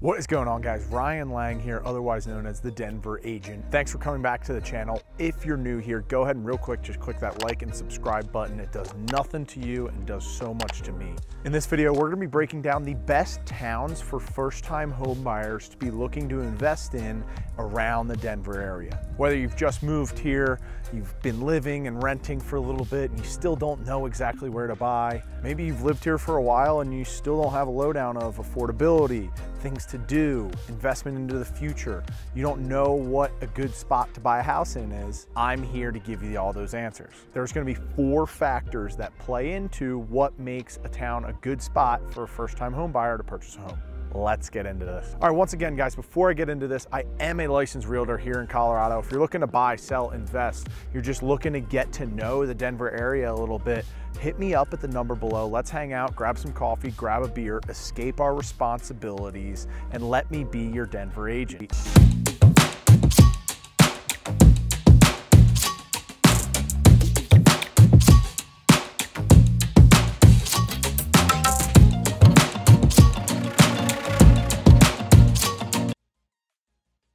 What is going on, guys? Ryan Lang here, otherwise known as the Denver Agent. Thanks for coming back to the channel. If you're new here, go ahead and real quick, just click that like and subscribe button. It does nothing to you and does so much to me. In this video, we're gonna be breaking down the best towns for first-time home buyers to be looking to invest in around the Denver area. Whether you've just moved here, you've been living and renting for a little bit and you still don't know exactly where to buy. Maybe you've lived here for a while and you still don't have a lowdown of affordability, things to do, investment into the future. You don't know what a good spot to buy a house in is. I'm here to give you all those answers. There's gonna be 4 factors that play into what makes a town a good spot for a first-time home buyer to purchase a home. Let's get into this. All right, once again, guys, before I get into this, I am a licensed realtor here in Colorado. If you're looking to buy, sell, invest, you're just looking to get to know the Denver area a little bit, hit me up at the number below. Let's hang out, grab some coffee, grab a beer, escape our responsibilities, and let me be your Denver agent.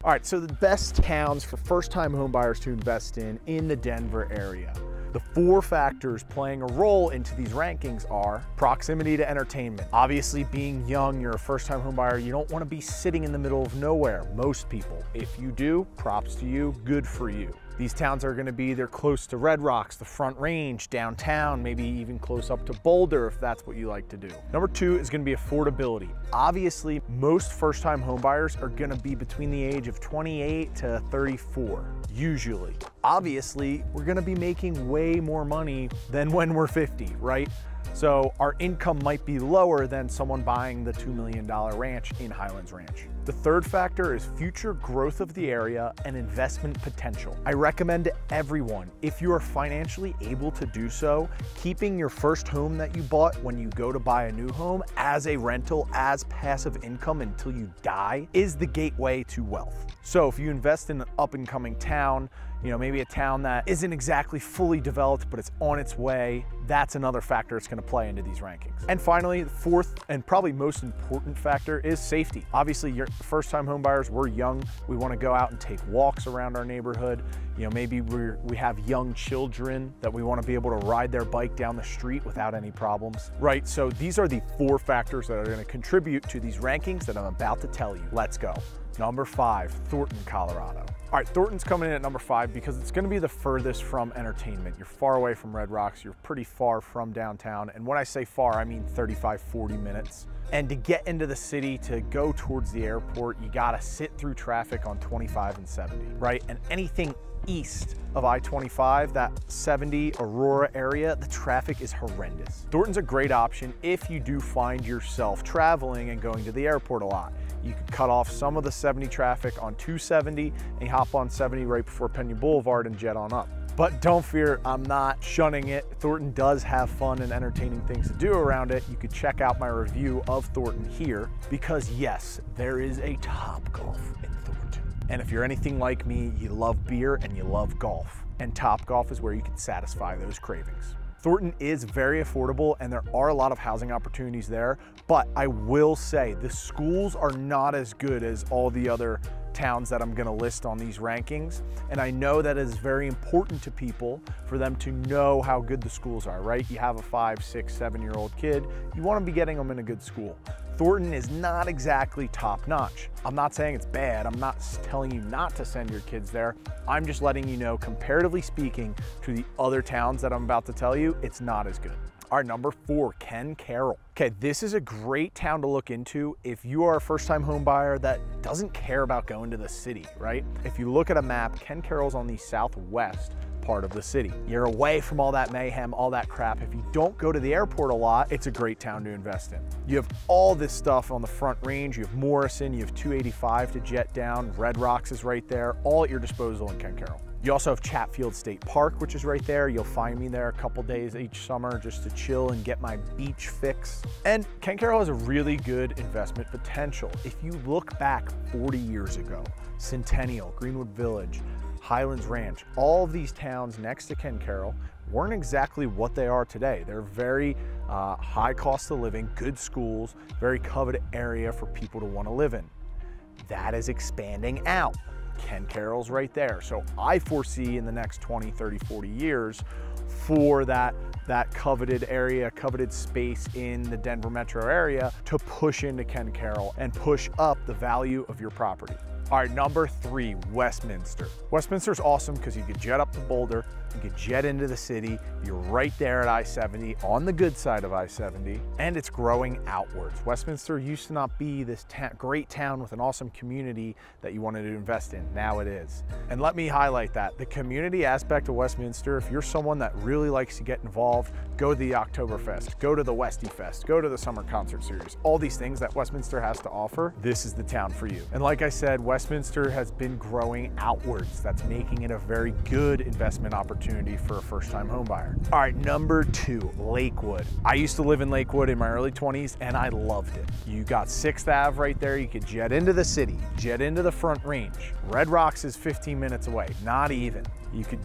All right, so the best towns for first-time home buyers to invest in the Denver area. The 4 factors playing a role into these rankings are proximity to entertainment. Obviously, being young, you're a first-time home buyer, you don't want to be sitting in the middle of nowhere, most people. If you do, props to you, good for you. These towns are going to be either close to Red Rocks, the Front Range, downtown, maybe even close up to Boulder if that's what you like to do. Number 2 is going to be affordability. Obviously, most first-time home buyers are going to be between the age of 28 to 34, usually. Obviously, we're going to be making way more money than when we're 50, right? So our income might be lower than someone buying the $2 million ranch in Highlands Ranch. The 3rd factor is future growth of the area and investment potential. I recommend to everyone, if you are financially able to do so, keeping your first home that you bought when you go to buy a new home as a rental, as passive income until you die, is the gateway to wealth. So if you invest in an up-and-coming town, you know, maybe a town that isn't exactly fully developed, but it's on its way, that's another factor that's going to play into these rankings. And finally, the 4th and probably most important factor is safety. Obviously, you're first-time home buyers, we're young, we want to go out and take walks around our neighborhood. You know, maybe we have young children that we want to be able to ride their bike down the street without any problems, right? So these are the 4 factors that are going to contribute to these rankings that I'm about to tell you. Let's go. Number 5, Thornton, Colorado. All right, Thornton's coming in at number 5 because it's gonna be the furthest from entertainment. You're far away from Red Rocks, you're pretty far from downtown. And when I say far, I mean 35, 40 minutes. And to get into the city, to go towards the airport, you gotta sit through traffic on 25 and 70, right? And anything east of I-25, that 70 Aurora area, the traffic is horrendous. Thornton's a great option if you do find yourself traveling and going to the airport a lot. You could cut off some of the 70 traffic on 270 and you hop on 70 right before Pena Boulevard and jet on up. But don't fear, I'm not shunning it. Thornton does have fun and entertaining things to do around it. You could check out my review of Thornton here because yes, there is a Topgolf in Thornton. And if you're anything like me, you love beer and you love golf. And Topgolf is where you can satisfy those cravings. Thornton is very affordable and there are a lot of housing opportunities there, but I will say the schools are not as good as all the other towns that I'm gonna list on these rankings. And I know that is very important to people for them to know how good the schools are, right? You have a 5, 6, 7-year-old kid, you wanna be getting them in a good school. Thornton is not exactly top notch. I'm not saying it's bad. I'm not telling you not to send your kids there. I'm just letting you know, comparatively speaking to the other towns that I'm about to tell you, it's not as good. Our number 4, Carroll. Okay, this is a great town to look into if you are a first-time home buyer that doesn't care about going to the city, right? If you look at a map, Carroll's on the southwest part of the city. You're away from all that mayhem, all that crap. If you don't go to the airport a lot, it's a great town to invest in. You have all this stuff on the Front Range. You have Morrison, you have 285 to jet down. Red Rocks is right there, all at your disposal in Carroll. You also have Chatfield State Park, which is right there. You'll find me there a couple days each summer just to chill and get my beach fix. And Carroll has a really good investment potential. If you look back 40 years ago, Centennial, Greenwood Village, Highlands Ranch. All of these towns next to Carroll weren't exactly what they are today. They're very high cost of living, good schools, very coveted area for people to want to live in. That is expanding out. Carroll's right there. So I foresee in the next 20, 30, 40 years for that coveted area, coveted space in the Denver metro area to push into Carroll and push up the value of your property. All right, number 3, Westminster. Westminster's awesome because you could jet up to Boulder, you could jet into the city, you're right there at I-70, on the good side of I-70, and it's growing outwards. Westminster used to not be this great town with an awesome community that you wanted to invest in. Now it is. And let me highlight that. The community aspect of Westminster, if you're someone that really likes to get involved, go to the Oktoberfest, go to the Westie Fest, go to the Summer Concert Series, all these things that Westminster has to offer, this is the town for you. And like I said, Westminster has been growing outwards. That's making it a very good investment opportunity for a first-time home buyer. All right, number 2, Lakewood. I used to live in Lakewood in my early 20s and I loved it. You got 6th Ave right there. You could jet into the city, jet into the Front Range. Red Rocks is 15 minutes away, not even.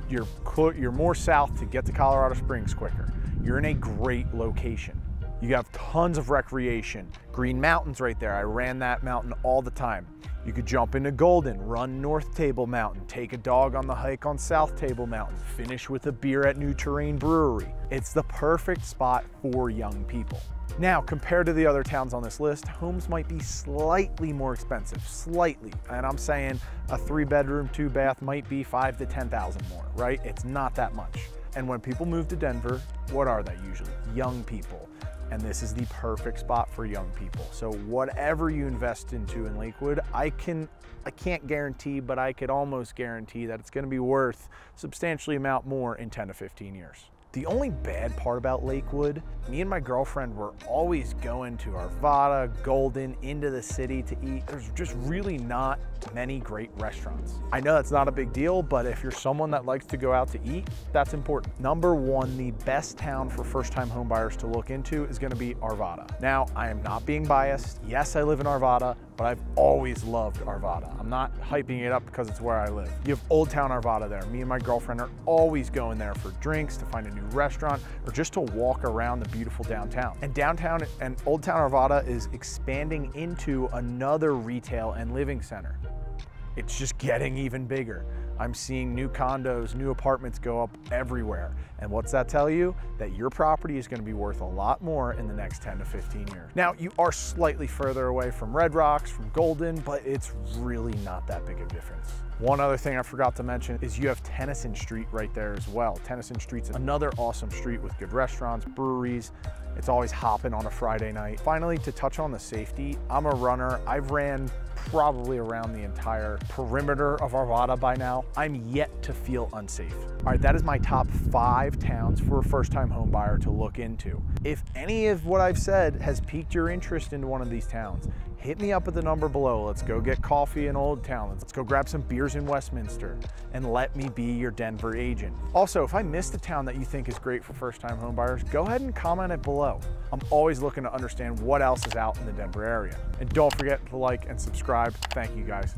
You're more south to get to Colorado Springs quicker. You're in a great location. You have tons of recreation. Green Mountain's right there. I ran that mountain all the time. You could jump into Golden, run North Table Mountain, take a dog on the hike on South Table Mountain, finish with a beer at New Terrain Brewery. It's the perfect spot for young people. Now, compared to the other towns on this list, homes might be slightly more expensive, slightly. And I'm saying a 3-bedroom, 2-bath might be $5,000 to $10,000 more, right? It's not that much. And when people move to Denver, what are they usually? Young people. And this is the perfect spot for young people. So whatever you invest into in Lakewood, I can't guarantee, but I could almost guarantee that it's gonna be worth substantially amount more in 10 to 15 years. The only bad part about Lakewood, me and my girlfriend were always going to Arvada, Golden, into the city to eat. There's just really not many great restaurants. I know that's not a big deal, but if you're someone that likes to go out to eat, that's important. Number 1, the best town for first-time home buyers to look into is gonna be Arvada. Now, I am not being biased. Yes, I live in Arvada, but I've always loved Arvada. I'm not hyping it up because it's where I live. You have Old Town Arvada there. Me and my girlfriend are always going there for drinks, to find a new restaurant, or just to walk around the beautiful downtown. And downtown and Old Town Arvada is expanding into another retail and living center. It's just getting even bigger. I'm seeing new condos, new apartments go up everywhere. And what's that tell you? That your property is gonna be worth a lot more in the next 10 to 15 years. Now, you are slightly further away from Red Rocks, from Golden, but it's really not that big of a difference. One other thing I forgot to mention is you have Tennyson Street right there as well. Tennyson Street's another awesome street with good restaurants, breweries. It's always hopping on a Friday night. Finally, to touch on the safety, I'm a runner. I've ran probably around the entire perimeter of Arvada by now. I'm yet to feel unsafe. All right, that is my top 5 towns for a first-time home buyer to look into. If any of what I've said has piqued your interest into one of these towns, hit me up at the number below. Let's go get coffee in Old Town. Let's go grab some beers in Westminster, and let me be your Denver agent. Also, if I missed a town that you think is great for first-time home buyers, go ahead and comment it below. I'm always looking to understand what else is out in the Denver area. And don't forget to like and subscribe. Thank you guys.